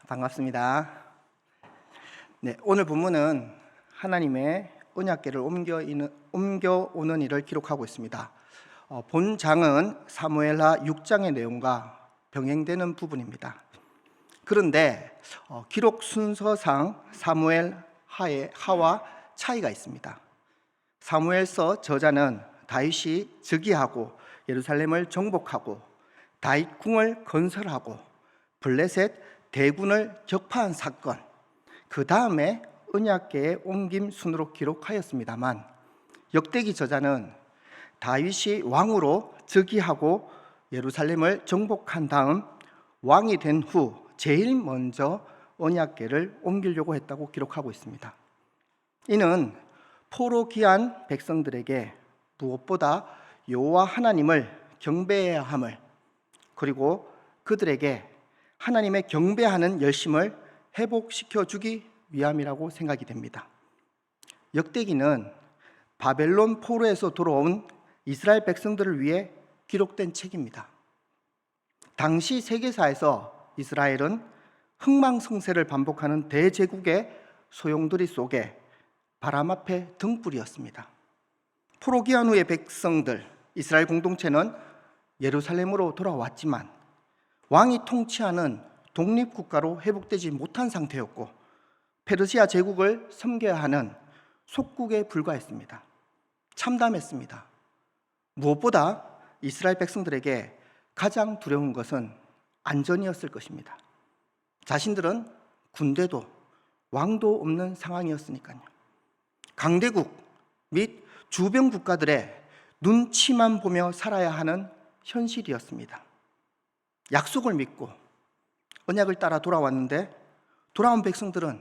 반갑습니다. 네, 오늘 본문은 하나님의 언약궤를 옮겨오는 일을 기록하고 있습니다. 본 장은 사무엘하 6장의 내용과 병행되는 부분입니다. 그런데 기록 순서상 사무엘하와 차이가 있습니다. 사무엘서 저자는 다윗이 즉위하고 예루살렘을 정복하고 다윗 궁을 건설하고 블레셋 대군을 격파한 사건, 그 다음에 언약궤의 옮김 순으로 기록하였습니다만, 역대기 저자는 다윗이 왕으로 즉위하고 예루살렘을 정복한 다음 왕이 된 후 제일 먼저 언약궤를 옮기려고 했다고 기록하고 있습니다. 이는 포로 귀한 백성들에게 무엇보다 여호와 하나님을 경배해야 함을, 그리고 그들에게 하나님의 경배하는 열심을 회복시켜 주기 위함이라고 생각이 됩니다. 역대기는 바벨론 포로에서 돌아온 이스라엘 백성들을 위해 기록된 책입니다. 당시 세계사에서 이스라엘은 흥망성쇠를 반복하는 대제국의 소용돌이 속에 바람 앞에 등불이었습니다. 포로 귀환 후의 백성들, 이스라엘 공동체는 예루살렘으로 돌아왔지만 왕이 통치하는 독립국가로 회복되지 못한 상태였고 페르시아 제국을 섬겨야 하는 속국에 불과했습니다. 참담했습니다. 무엇보다 이스라엘 백성들에게 가장 두려운 것은 안전이었을 것입니다. 자신들은 군대도 왕도 없는 상황이었으니까요. 강대국 및 주변 국가들의 눈치만 보며 살아야 하는 현실이었습니다. 약속을 믿고 언약을 따라 돌아왔는데 돌아온 백성들은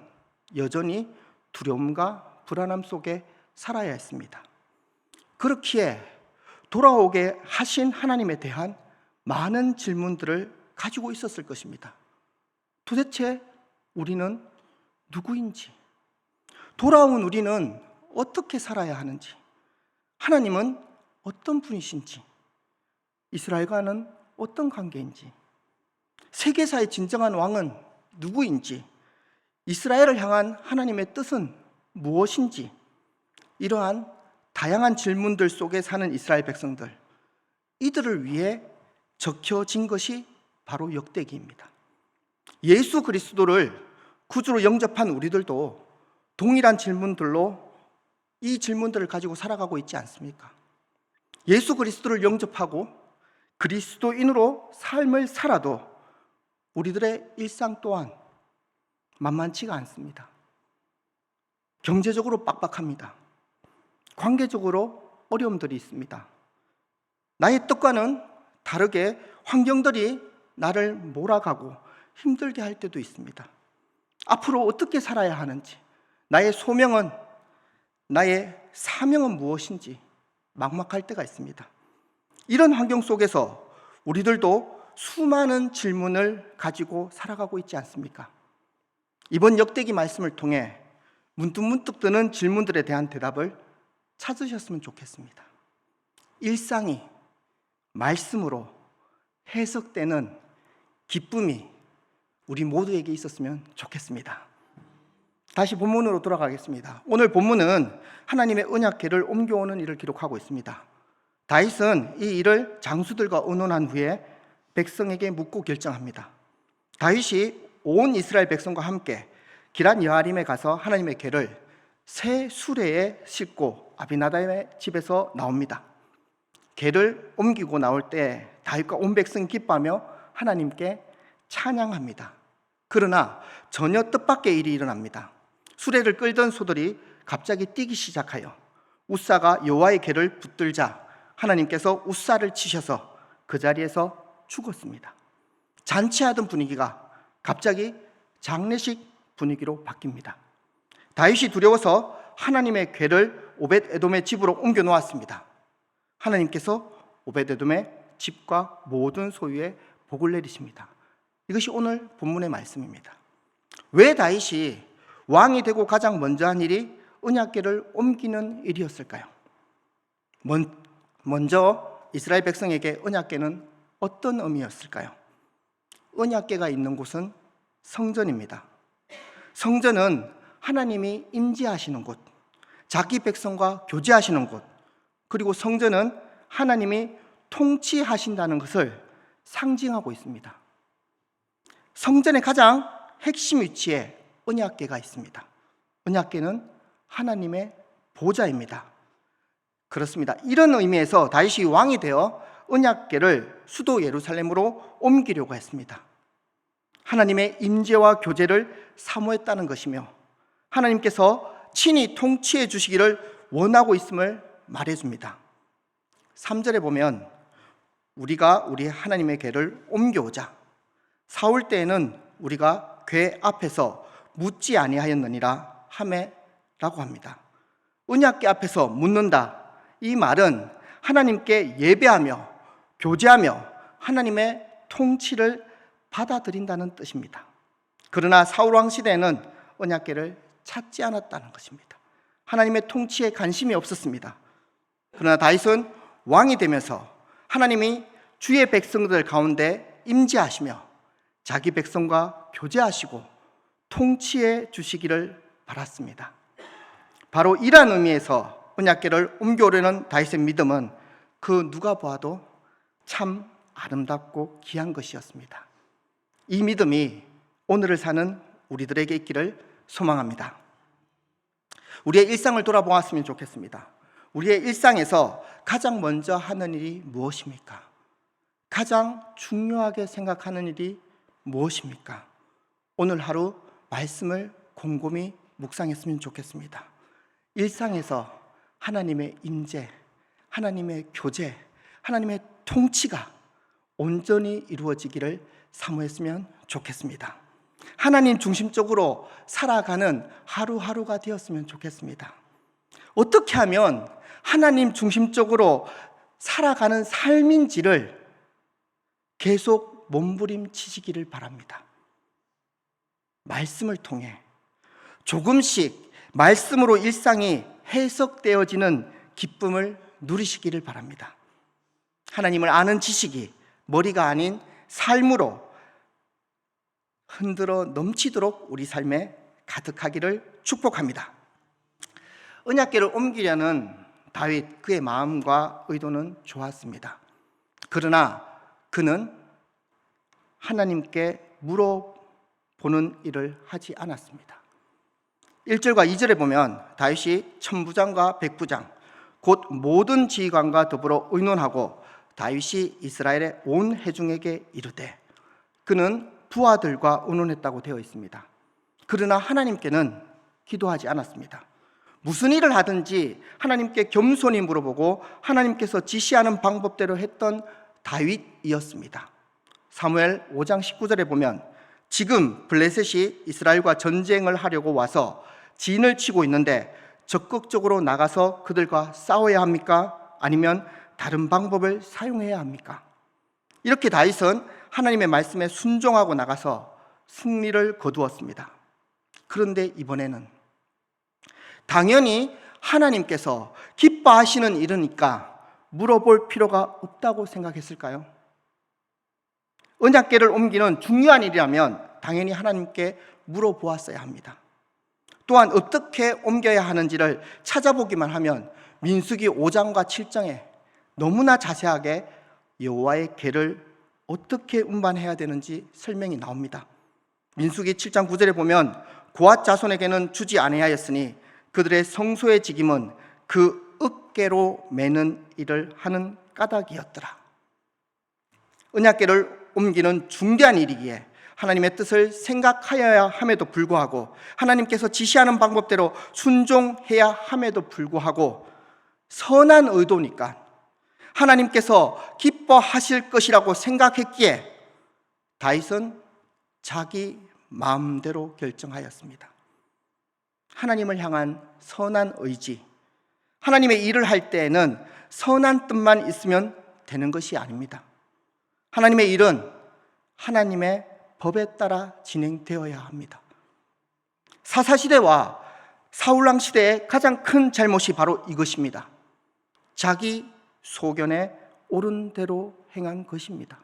여전히 두려움과 불안함 속에 살아야 했습니다. 그렇기에 돌아오게 하신 하나님에 대한 많은 질문들을 가지고 있었을 것입니다. 도대체 우리는 누구인지, 돌아온 우리는 어떻게 살아야 하는지, 하나님은 어떤 분이신지, 이스라엘과는 어떤 관계인지, 세계사의 진정한 왕은 누구인지, 이스라엘을 향한 하나님의 뜻은 무엇인지, 이러한 다양한 질문들 속에 사는 이스라엘 백성들, 이들을 위해 적혀진 것이 바로 역대기입니다. 예수 그리스도를 구주로 영접한 우리들도 동일한 질문들로 이 질문들을 가지고 살아가고 있지 않습니까? 예수 그리스도를 영접하고 그리스도인으로 삶을 살아도 우리들의 일상 또한 만만치가 않습니다. 경제적으로 빡빡합니다. 관계적으로 어려움들이 있습니다. 나의 뜻과는 다르게 환경들이 나를 몰아가고 힘들게 할 때도 있습니다. 앞으로 어떻게 살아야 하는지, 나의 소명은, 나의 사명은 무엇인지 막막할 때가 있습니다. 이런 환경 속에서 우리들도 수많은 질문을 가지고 살아가고 있지 않습니까? 이번 역대기 말씀을 통해 문득문득 드는 질문들에 대한 대답을 찾으셨으면 좋겠습니다. 일상이 말씀으로 해석되는 기쁨이 우리 모두에게 있었으면 좋겠습니다. 다시 본문으로 돌아가겠습니다. 오늘 본문은 하나님의 언약궤를 옮겨오는 일을 기록하고 있습니다. 다윗은 이 일을 장수들과 의논한 후에 백성에게 묻고 결정합니다. 다윗이 온 이스라엘 백성과 함께 기럇 여아림에 가서 하나님의 궤를 새 수레에 싣고 아비나답의 집에서 나옵니다. 궤를 옮기고 나올 때 다윗과 온 백성이 기뻐하며 하나님께 찬양합니다. 그러나 전혀 뜻밖의 일이 일어납니다. 수레를 끌던 소들이 갑자기 뛰기 시작하여 웃사가 여호와의 궤를 붙들자 하나님께서 웃사를 치셔서 그 자리에서 죽었습니다. 잔치하던 분위기가 갑자기 장례식 분위기로 바뀝니다. 다윗이 두려워서 하나님의 궤를 오벳에돔의 집으로 옮겨 놓았습니다. 하나님께서 오벳에돔의 집과 모든 소유에 복을 내리십니다. 이것이 오늘 본문의 말씀입니다. 왜 다윗이 왕이 되고 가장 먼저 한 일이 언약궤를 옮기는 일이었을까요? 먼저 이스라엘 백성에게 언약궤는 어떤 의미였을까요? 언약궤가 있는 곳은 성전입니다. 성전은 하나님이 임재하시는 곳, 자기 백성과 교제하시는 곳, 그리고 성전은 하나님이 통치하신다는 것을 상징하고 있습니다. 성전의 가장 핵심 위치에 언약궤가 있습니다. 언약궤는 하나님의 보좌입니다. 그렇습니다. 이런 의미에서 다윗이 왕이 되어 언약궤를 수도 예루살렘으로 옮기려고 했습니다. 하나님의 임재와 교제를 사모했다는 것이며 하나님께서 친히 통치해 주시기를 원하고 있음을 말해줍니다. 3절에 보면 우리가 우리 하나님의 궤를 옮겨오자. 사울 때에는 우리가 궤 앞에서 묻지 아니하였느니라 하매라고 합니다. 언약궤 앞에서 묻는다. 이 말은 하나님께 예배하며 교제하며 하나님의 통치를 받아들인다는 뜻입니다. 그러나 사울 왕 시대에는 언약궤를 찾지 않았다는 것입니다. 하나님의 통치에 관심이 없었습니다. 그러나 다윗은 왕이 되면서 하나님이 주의 백성들 가운데 임재하시며 자기 백성과 교제하시고 통치해 주시기를 바랐습니다. 바로 이러한 의미에서 언약궤를 옮겨오려는 다윗의 믿음은 그 누가 보아도 참 아름답고 귀한 것이었습니다. 이 믿음이 오늘을 사는 우리들에게 있기를 소망합니다. 우리의 일상을 돌아보았으면 좋겠습니다. 우리의 일상에서 가장 먼저 하는 일이 무엇입니까? 가장 중요하게 생각하는 일이 무엇입니까? 오늘 하루 말씀을 곰곰이 묵상했으면 좋겠습니다. 일상에서 하나님의 임재, 하나님의 교제, 하나님의 통치가 온전히 이루어지기를 사모했으면 좋겠습니다. 하나님 중심적으로 살아가는 하루하루가 되었으면 좋겠습니다. 어떻게 하면 하나님 중심적으로 살아가는 삶인지를 계속 몸부림치시기를 바랍니다. 말씀을 통해 조금씩 말씀으로 일상이 해석되어지는 기쁨을 누리시기를 바랍니다. 하나님을 아는 지식이 머리가 아닌 삶으로 흔들어 넘치도록 우리 삶에 가득하기를 축복합니다. 언약궤를 옮기려는 다윗 그의 마음과 의도는 좋았습니다. 그러나 그는 하나님께 물어보는 일을 하지 않았습니다. 1절과 2절에 보면 다윗이 천부장과 백부장 곧 모든 지휘관과 더불어 의논하고 다윗이 이스라엘의 온 회중에게 이르되, 그는 부하들과 의논했다고 되어 있습니다. 그러나 하나님께는 기도하지 않았습니다. 무슨 일을 하든지 하나님께 겸손히 물어보고 하나님께서 지시하는 방법대로 했던 다윗이었습니다. 사무엘 5장 19절에 보면 지금 블레셋이 이스라엘과 전쟁을 하려고 와서 진을 치고 있는데 적극적으로 나가서 그들과 싸워야 합니까? 아니면 다른 방법을 사용해야 합니까? 이렇게 다윗은 하나님의 말씀에 순종하고 나가서 승리를 거두었습니다. 그런데 이번에는 당연히 하나님께서 기뻐하시는 일이니까 물어볼 필요가 없다고 생각했을까요? 언약궤를 옮기는 중요한 일이라면 당연히 하나님께 물어보았어야 합니다. 또한 어떻게 옮겨야 하는지를 찾아보기만 하면 민수기 5장과 7장에 너무나 자세하게 여호와의 궤를 어떻게 운반해야 되는지 설명이 나옵니다. 민수기 7장 9절에 보면 고앗 자손에게는 주지 아니하였으니 그들의 성소의 직임은 그 어깨로 매는 일을 하는 까닭이었더라. 언약궤를 옮기는 중대한 일이기에 하나님의 뜻을 생각하여야 함에도 불구하고 하나님께서 지시하는 방법대로 순종해야 함에도 불구하고 선한 의도니까 하나님께서 기뻐하실 것이라고 생각했기에 다윗은 자기 마음대로 결정하였습니다. 하나님을 향한 선한 의지, 하나님의 일을 할 때에는 선한 뜻만 있으면 되는 것이 아닙니다. 하나님의 일은 하나님의 법에 따라 진행되어야 합니다. 사사시대와 사울왕 시대의 가장 큰 잘못이 바로 이것입니다. 자기 소견에 옳은 대로 행한 것입니다.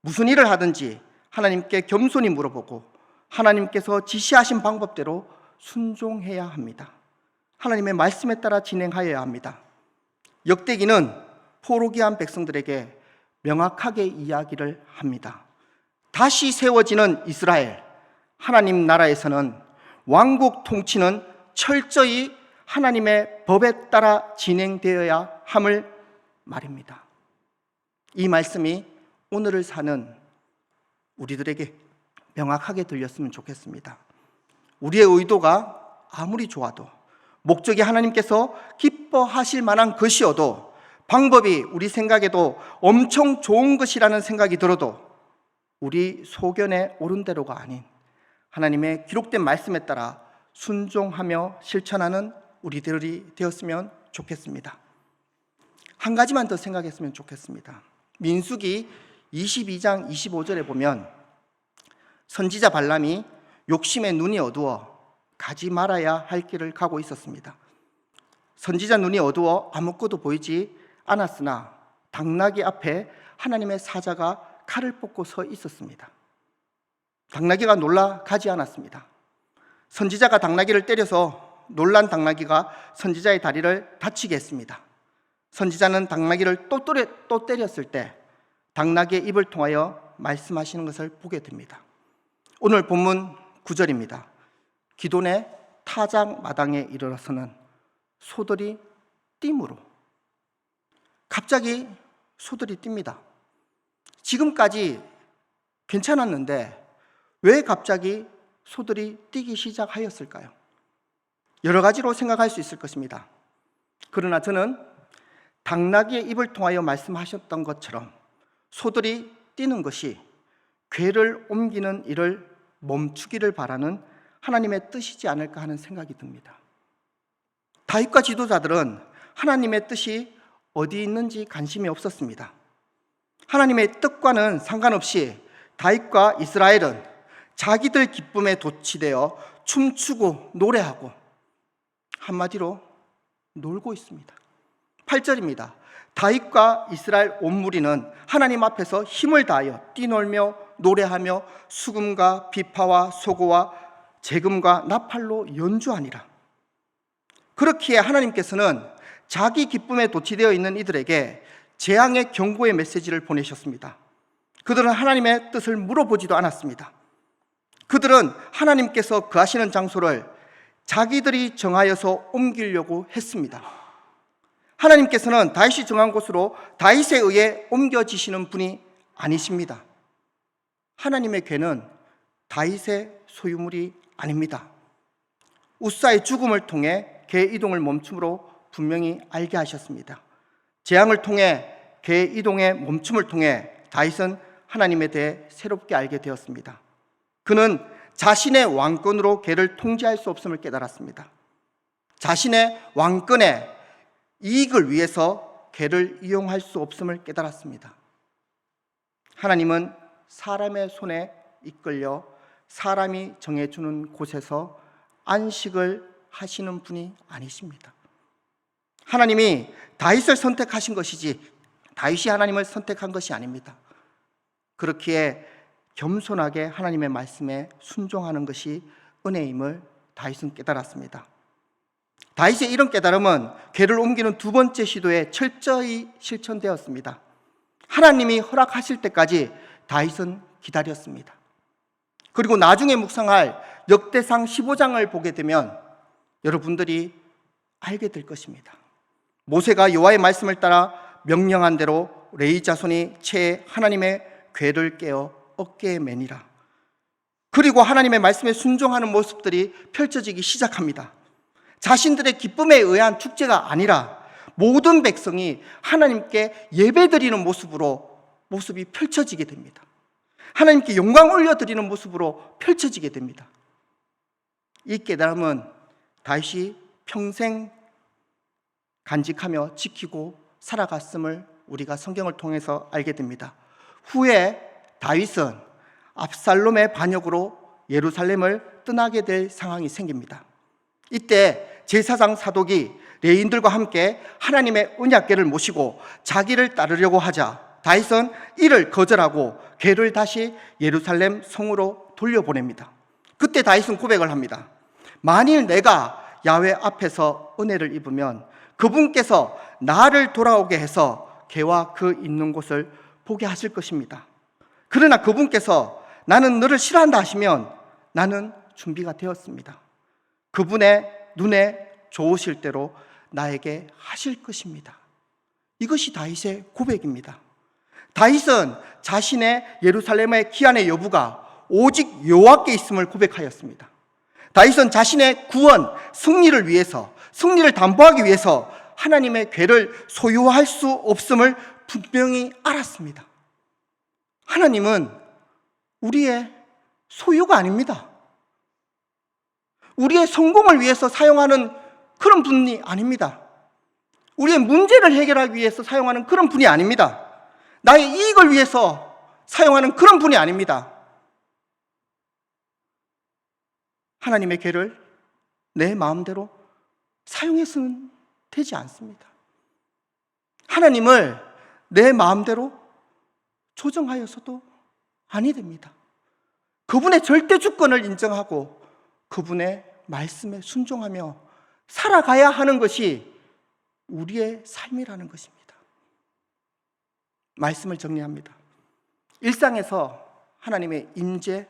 무슨 일을 하든지 하나님께 겸손히 물어보고 하나님께서 지시하신 방법대로 순종해야 합니다. 하나님의 말씀에 따라 진행하여야 합니다. 역대기는 포로기한 백성들에게 명확하게 이야기를 합니다. 다시 세워지는 이스라엘, 하나님 나라에서는 왕국 통치는 철저히 하나님의 법에 따라 진행되어야 함을 말입니다. 이 말씀이 오늘을 사는 우리들에게 명확하게 들렸으면 좋겠습니다. 우리의 의도가 아무리 좋아도, 목적이 하나님께서 기뻐하실 만한 것이어도, 방법이 우리 생각에도 엄청 좋은 것이라는 생각이 들어도 우리 소견에 옳은 대로가 아닌 하나님의 기록된 말씀에 따라 순종하며 실천하는 우리들이 되었으면 좋겠습니다. 한 가지만 더 생각했으면 좋겠습니다. 민수기 22장 25절에 보면 선지자 발람이 욕심에 눈이 어두워 가지 말아야 할 길을 가고 있었습니다. 선지자 눈이 어두워 아무것도 보이지 않았으나 당나귀 앞에 하나님의 사자가 칼을 뽑고 서 있었습니다. 당나귀가 놀라 가지 않았습니다. 선지자가 당나귀를 때려서 놀란 당나귀가 선지자의 다리를 다치게 했습니다. 선지자는 당나귀를 또 때렸을 때 당나귀의 입을 통하여 말씀하시는 것을 보게 됩니다. 오늘 본문 9절입니다. 기돈의 타작 마당에 이르러서는 소들이 띠므로, 갑자기 소들이 띱니다. 지금까지 괜찮았는데 왜 갑자기 소들이 뛰기 시작하였을까요? 여러 가지로 생각할 수 있을 것입니다. 그러나 저는 당나귀의 입을 통하여 말씀하셨던 것처럼 소들이 뛰는 것이 궤를 옮기는 일을 멈추기를 바라는 하나님의 뜻이지 않을까 하는 생각이 듭니다. 다윗과 지도자들은 하나님의 뜻이 어디 있는지 관심이 없었습니다. 하나님의 뜻과는 상관없이 다윗과 이스라엘은 자기들 기쁨에 도취되어 춤추고 노래하고, 한마디로 놀고 있습니다. 8절입니다. 다윗과 이스라엘 온 무리는 하나님 앞에서 힘을 다하여 뛰놀며 노래하며 수금과 비파와 소고와 재금과 나팔로 연주하니라. 그렇기에 하나님께서는 자기 기쁨에 도취되어 있는 이들에게 재앙의 경고의 메시지를 보내셨습니다. 그들은 하나님의 뜻을 물어보지도 않았습니다. 그들은 하나님께서 거하시는 장소를 자기들이 정하여서 옮기려고 했습니다. 하나님께서는 다윗이 정한 곳으로 다윗에 의해 옮겨지시는 분이 아니십니다. 하나님의 궤는 다윗의 소유물이 아닙니다. 우사의 죽음을 통해 궤 이동을 멈춤으로 분명히 알게 하셨습니다. 재앙을 통해 궤 이동의 멈춤을 통해 다윗은 하나님에 대해 새롭게 알게 되었습니다. 그는 자신의 왕권으로 궤를 통제할 수 없음을 깨달았습니다. 자신의 왕권의 이익을 위해서 궤를 이용할 수 없음을 깨달았습니다. 하나님은 사람의 손에 이끌려 사람이 정해주는 곳에서 안식을 하시는 분이 아니십니다. 하나님이 다윗을 선택하신 것이지 다윗이 하나님을 선택한 것이 아닙니다. 그렇기에 겸손하게 하나님의 말씀에 순종하는 것이 은혜임을 다윗은 깨달았습니다. 다윗의 이런 깨달음은 궤를 옮기는 두 번째 시도에 철저히 실천되었습니다. 하나님이 허락하실 때까지 다윗은 기다렸습니다. 그리고 나중에 묵상할 역대상 15장을 보게 되면 여러분들이 알게 될 것입니다. 모세가 여호와의 말씀을 따라 명령한 대로 레위 자손이 채 하나님의 궤를 깨어 어깨에 매니라. 그리고 하나님의 말씀에 순종하는 모습들이 펼쳐지기 시작합니다. 자신들의 기쁨에 의한 축제가 아니라 모든 백성이 하나님께 예배드리는 모습이 펼쳐지게 됩니다. 하나님께 영광 올려드리는 모습으로 펼쳐지게 됩니다. 이 깨달음은 다윗이 평생 간직하며 지키고 살아갔음을 우리가 성경을 통해서 알게 됩니다. 후에 다윗은 압살롬의 반역으로 예루살렘을 떠나게 될 상황이 생깁니다. 이때 제사장 사독이 레위인들과 함께 하나님의 언약궤를 모시고 자기를 따르려고 하자 다윗은 이를 거절하고 괴를 다시 예루살렘 성으로 돌려보냅니다. 그때 다윗은 고백을 합니다. 만일 내가 야훼 앞에서 은혜를 입으면 그분께서 나를 돌아오게 해서 개와 그 있는 곳을 보게 하실 것입니다. 그러나 그분께서 나는 너를 싫어한다 하시면 나는 준비가 되었습니다. 그분의 눈에 좋으실 대로 나에게 하실 것입니다. 이것이 다윗의 고백입니다. 다윗은 자신의 예루살렘의 기한의 여부가 오직 여호와께 있음을 고백하였습니다. 다윗은 자신의 구원, 승리를 위해서, 승리를 담보하기 위해서 하나님의 궤를 소유할 수 없음을 분명히 알았습니다. 하나님은 우리의 소유가 아닙니다. 우리의 성공을 위해서 사용하는 그런 분이 아닙니다. 우리의 문제를 해결하기 위해서 사용하는 그런 분이 아닙니다. 나의 이익을 위해서 사용하는 그런 분이 아닙니다. 하나님의 궤를 내 마음대로 사용해서는 되지 않습니다. 하나님을 내 마음대로 조정하여서도 아니 됩니다. 그분의 절대 주권을 인정하고 그분의 말씀에 순종하며 살아가야 하는 것이 우리의 삶이라는 것입니다. 말씀을 정리합니다. 일상에서 하나님의 임재,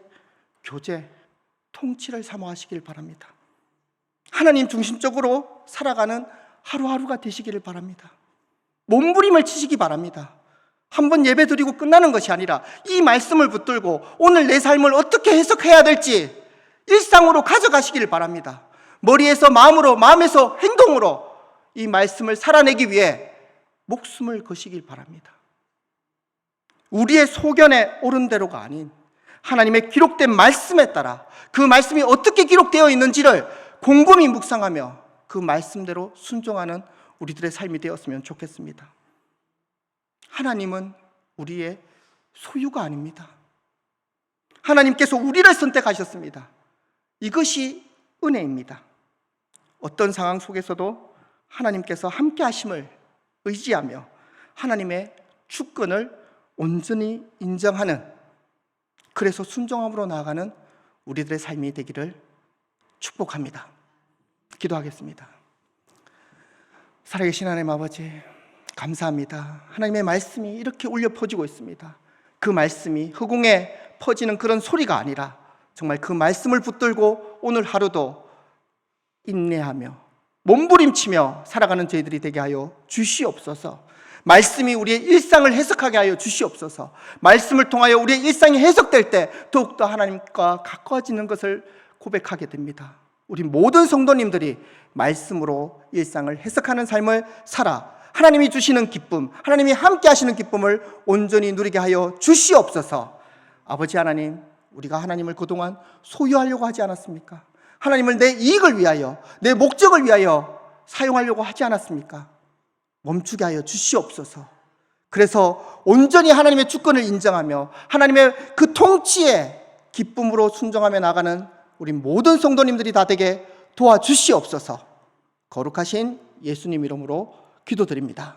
교제, 통치를 사모하시길 바랍니다. 하나님 중심적으로 살아가는 하루하루가 되시기를 바랍니다. 몸부림을 치시기 바랍니다. 한번 예배 드리고 끝나는 것이 아니라 이 말씀을 붙들고 오늘 내 삶을 어떻게 해석해야 될지 일상으로 가져가시기를 바랍니다. 머리에서 마음으로, 마음에서 행동으로 이 말씀을 살아내기 위해 목숨을 거시길 바랍니다. 우리의 소견에 옳은 대로가 아닌 하나님의 기록된 말씀에 따라 그 말씀이 어떻게 기록되어 있는지를 곰곰이 묵상하며 그 말씀대로 순종하는 우리들의 삶이 되었으면 좋겠습니다. 하나님은 우리의 소유가 아닙니다. 하나님께서 우리를 선택하셨습니다. 이것이 은혜입니다. 어떤 상황 속에서도 하나님께서 함께 하심을 의지하며 하나님의 주권을 온전히 인정하는, 그래서 순종함으로 나아가는 우리들의 삶이 되기를 축복합니다. 기도하겠습니다. 살아계신 하나님 아버지, 감사합니다. 하나님의 말씀이 이렇게 울려 퍼지고 있습니다. 그 말씀이 허공에 퍼지는 그런 소리가 아니라 정말 그 말씀을 붙들고 오늘 하루도 인내하며 몸부림치며 살아가는 저희들이 되게 하여 주시옵소서. 말씀이 우리의 일상을 해석하게 하여 주시옵소서. 말씀을 통하여 우리의 일상이 해석될 때 더욱더 하나님과 가까워지는 것을 고백하게 됩니다. 우리 모든 성도님들이 말씀으로 일상을 해석하는 삶을 살아 하나님이 주시는 기쁨, 하나님이 함께 하시는 기쁨을 온전히 누리게 하여 주시옵소서. 아버지 하나님, 우리가 하나님을 그동안 소유하려고 하지 않았습니까? 하나님을 내 이익을 위하여, 내 목적을 위하여 사용하려고 하지 않았습니까? 멈추게 하여 주시옵소서. 그래서 온전히 하나님의 주권을 인정하며 하나님의 그 통치에 기쁨으로 순종하며 나가는 우리 모든 성도님들이 다 되게 도와주시옵소서. 거룩하신 예수님 이름으로 기도드립니다.